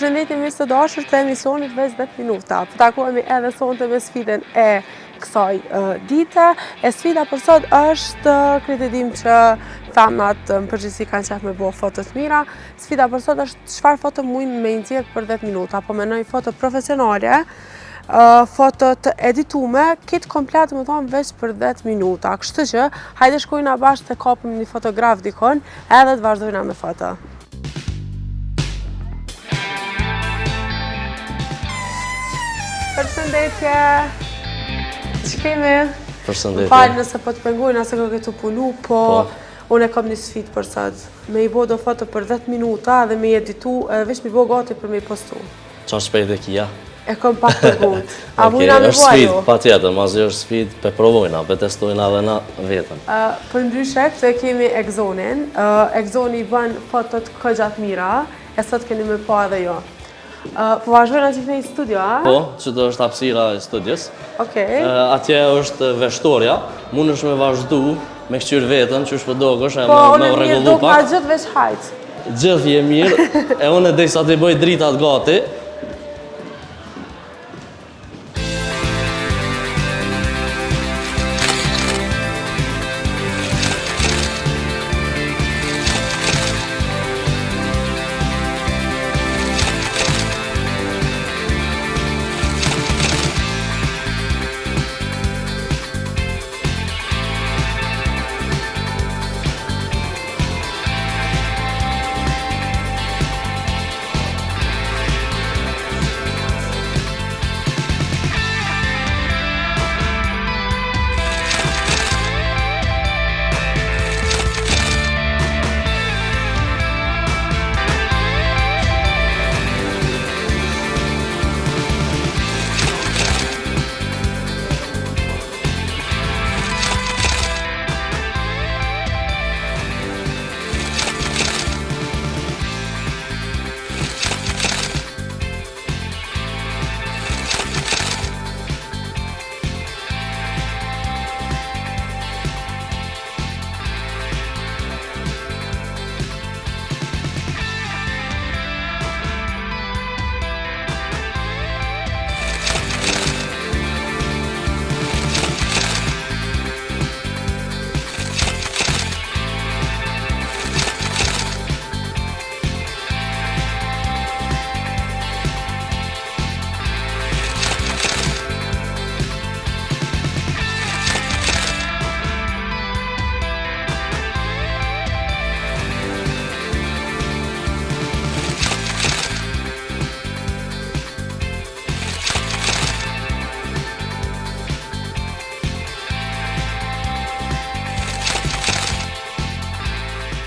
Përshëndetje mirë të dashur të emisionit veç 10 minuta. Po takohemi edhe sonte me sfidën e kësaj dite. E sfida për sot është, kretë dim që femnat në përgjithësi kanë qef me bo foto të mira. Sfida për sot është çfarë foto mujnë me nxjerr për 10 minuta. Po menoj foto profesionale, foto të editume, kitë komplet më thonë veç për 10 minuta. Kështu që, hajde shkojna bashkë të kapim një fotograf dikon, edhe të vazhdojna me foto. Përshëndetje! Që kemi? Përshëndetje. Falë nëse po të pengojnë, nëse ka këtu punu, po unë e kam një sfidë për sot. Me i bo do foto për 10 minuta dhe me i editu, edhe veç me i bo gati për me i postu. Qa shpejt e kia? E kom pak të gut. A Okej, mujna me është bo sfidë, ajo? pa tjetër, mazi është sfidë, pe provojna, pe testojna dhe na vetën. Për ndryshe, këtë kemi Exonin. Exoni bën fotot këgjat mira, e sot keni me pa edhe jo. Po vazhdojnë që këne i studio, a? Po, që do është hapësira e studios. Okej. Atje është veshtorja, mund është me vazhdu, me këqyr vetën, që është për dogësh, e Po, me unë e mirë regullu do ka pak. gjithë veç hajtë. Gjithë je mirë, e unë e dej sa të i bëj dritat gati.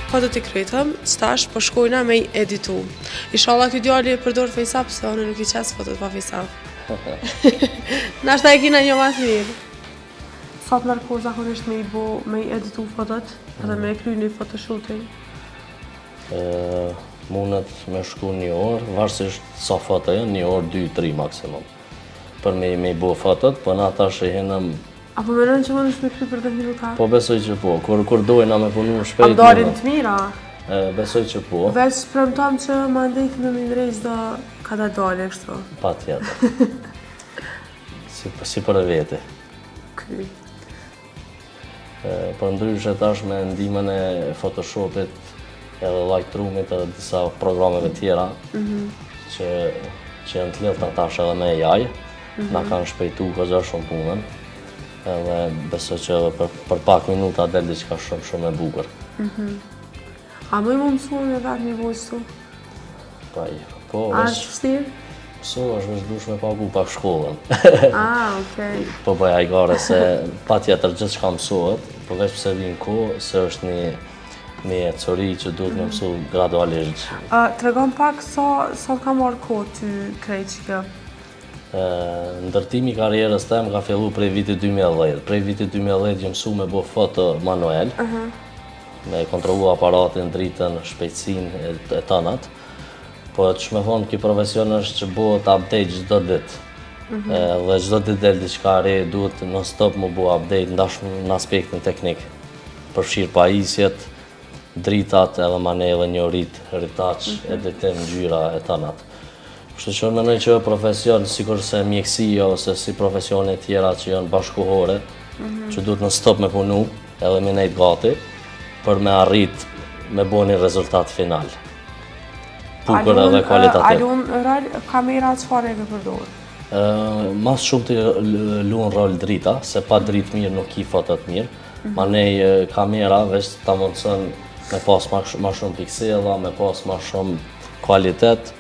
Fotot i kretëm, stash po shkojna me i editu. Inshallah kjo djali e përdor FaceApp, se unë nuk i qes fotot pa FaceApp. Nashta e kina një mas mirë. Sa të nërko zakonisht me i editu fotot, edhe me e kry një photoshooting? Mundet me shku një orë, varsisht sa foto e, një orë, 2-3 maksimum. Për me i bo fotot, për na ta shehenëm. Apo menon që mund është me kry për 10 minuta? Po besoj që po, kur dojna me punu shpejt. A darin të mira? Besoj që po. Veç premtam që ma ndejt me mindrejsh do ka da dali kështu. Pa tjetër. Si për vete. Kry. Për ndryshe tash me ndihmën e Photoshopit edhe Lightroomit edhe disa programeve tjera që janë të lehta tash edhe me AI, na kanë shpejtu këgja shumë punën. Edhe besoj që edhe për pak minuta del diçka shumë e bukur. A më i më mësu me vetë një vojstu? Po, A është vështirë? mësu është veç dush me pagu pak shkollën. Okej. Po bëj ajgare se pa tjetër gjithë shka mësohet, po veç pëse vinë kohë, se është një cori që duhet me mësu gradualisht. Tregon pak sa ka marrë kohë ty krejt që kjo? Ndërtimi i karrierës tem ka fillu prej vitit 2010. Prej vitit 2010 jam mësu me bo foto manuel, me kontrollu aparatin, dritën, shpejtësinë e tënat. Po që me thonë ki profesion është që bëhet update çdo ditë. Dhe çdo ditë del diçka re, duhet non-stop mu bo update ndash në aspektin teknik. Përfshirë pajisjet, dritat edhe maneve, njorit, rritaq, editim, ngjyra e tënat. Kështu që mendoj që profesion, sikur se mjekësia ose si profesione tjera që janë bashkëkohore, që duhet në stop me punu, edhe me nejt gati, për me arrit me bo një rezultat final. Bukur edhe kualitativ. Alun kamera çfarë e ke përdorur? Mas shumë të luan rol drita, se pa dritë mirë nuk ki fotot mirë. Manej kamera veç ta mundson me pas ma shumë piksela, me pas ma shumë kualitet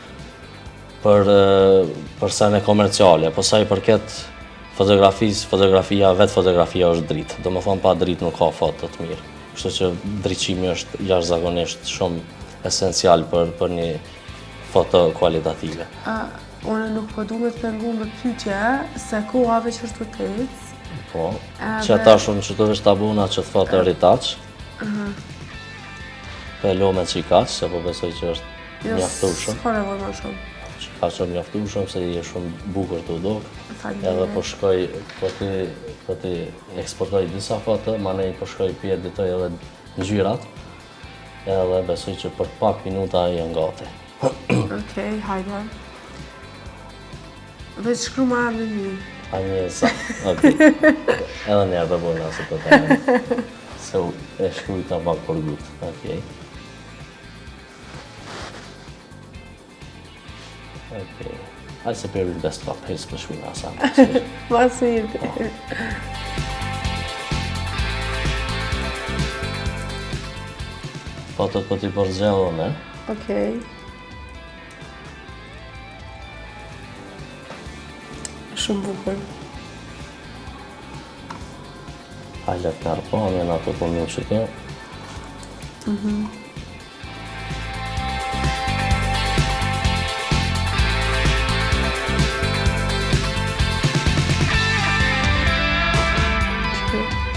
për sene komerciale. Po sa i përket fotografia është dritë. Do më thonë pa dritë nuk ka foto të mirë. Kështu që drejtimi është jashtëzakonisht shumë esencial për një foto kualitative. Unë nuk po du me të pengu me pyetje se koha veç është të tecë. Po, që ata shumë që të veç të abuna që të foto retouch. Pelo me qikaq, se po besoj që është mjaftueshëm. S'ka nevojë më shumë. Qikaq është mjaftueshëm, se i shumë bukur të udok. Edhe po shkoj, po ti eksportoj disa foto, manej po shkoj pi editoj edhe ngjyrat. Edhe besoj që për pak minuta janë gati. Okej, hajde. Veç shkru ma emrin një. Anjesa, okej. Edhe njerë të bojnë asë të tajnë. Se e shkrujta pak për gut, okej. Okej. Hajde se përri desktop, hejtë për shkujna asë. Masë i bërë. Fotot po t'i përzgjellë me. Okej. Shumë bukur. Hajde të nërë po, në ato po një që të.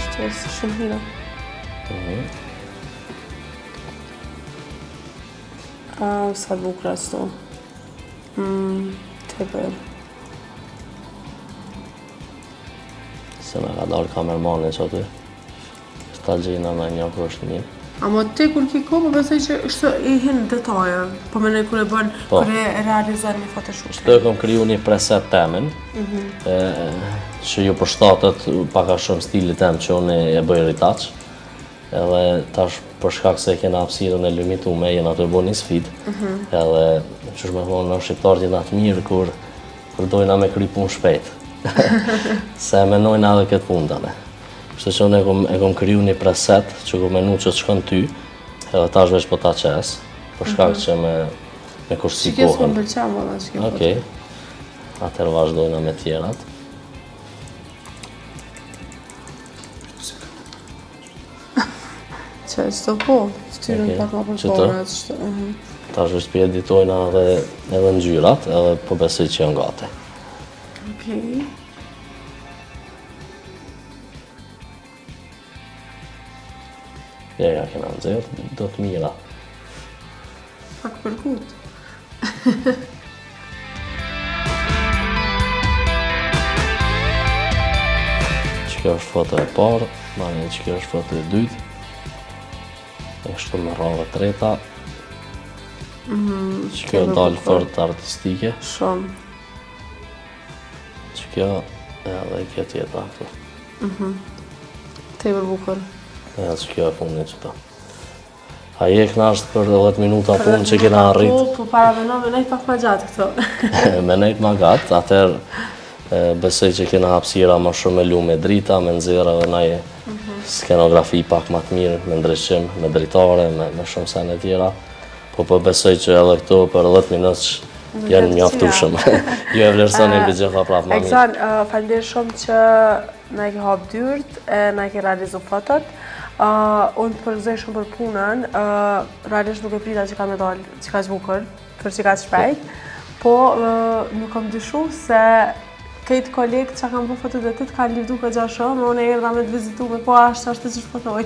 Shtë shumë hira. Sa bukra s'to. Tepër. Se me ka darë kamermane që aty. Ta gjina me një për është mirë. Amo ti kur ki ko, po besoj që është i hinë detaje. Po me ne kur e bën, kur e realizar një photoshoot. Shtë e kom kriju një preset temin, që ju përshtatët paka shumë stilit tem që unë e bëj retouch. Edhe tash për shkak se kena hapësirën e limitume, jena të bo një sfidë. Edhe që shme thonë në shqiptarët jena të mirë kur dojna me kry punë shpejt. Se menojnë edhe këtë punë tane. Kështu që unë e kom kriju një preset që ku menu që të shkon ty, edhe tash veç po ta qes, për shkak që me kursy kohën. Shikes më pëlqam valla që kjo. Okej. Atëherë vazhdojna me tjerat. Që ç'to po, shtyrën pak më përpara. Tash veç pi editojna edhe ngjyrat, edhe po besoj që janë gati. Okej. Ja kena nxerr, do të mira. Pak përkut. Që kjo është foto e parë, mani që kjo është foto e dytë. E kështu me rrave treta. Që kjo dalë fort artistike. Shumë. Që kjo edhe kjo tjetra këtu. Tepër bukur. Edhe që kjo e fundit që ta. A je knasht për 10 minuta punë që kena arrit? Po para me nejt pak ma gjatë këto. Me nejt ma gatë, atëherë besoj që kena hapësira ma shumë me lu me drita, me nxerë edhe naj skenografi pak ma të mirë, me ndryshim, me dritare, me shumë sene tjera. Po besoj që edhe këto për 10 minutë janë mjaftueshëm. Jo e vlerësoni mbi gjitha prapë ma mirë. Eksan, falënderit shumë që na i ke hap dyert, na i ke realizu fotot. Unë të përgëzoj shumë për punën, realisht nuk e prita që ka me dalë që ka që bukur, për që ka që shpejt, po nuk kam dyshu se këtë kolegë që kam bërë fotot e të kanë livdu këtë gja shumë, unë e erdha me të vizitu me po ashtë që shpotoj.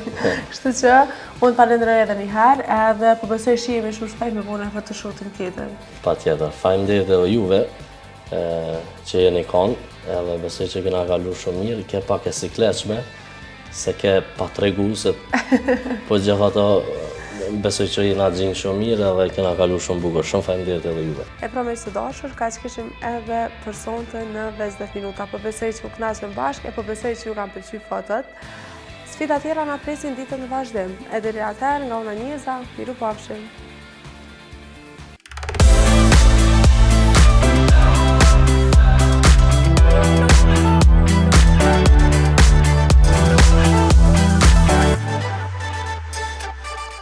Kështu që unë falenderoj edhe një herë, edhe po besoj shihemi shumë shpejt me punë e photoshootin tjetër. Patjetër, faleminderit edhe juve që jeni kanë, edhe besoj që kena kalu shumë mirë, ke pak e sikletshme, se ke pa tregu se po gjithë ato Besoj që jena gjinë shumë mirë dhe kena kalu shumë bukur. Shumë faleminderit edhe juve. E pranoj së dashur, ka që kishim edhe për sonte në 20 minuta. Po besoj që u kënaqëm bashkë, po besoj që ju kanë pëlqyer fotot. Sfida tjera na presin ditën në vazhdim. E deri atëherë nga Una Njeza, miru pafshim.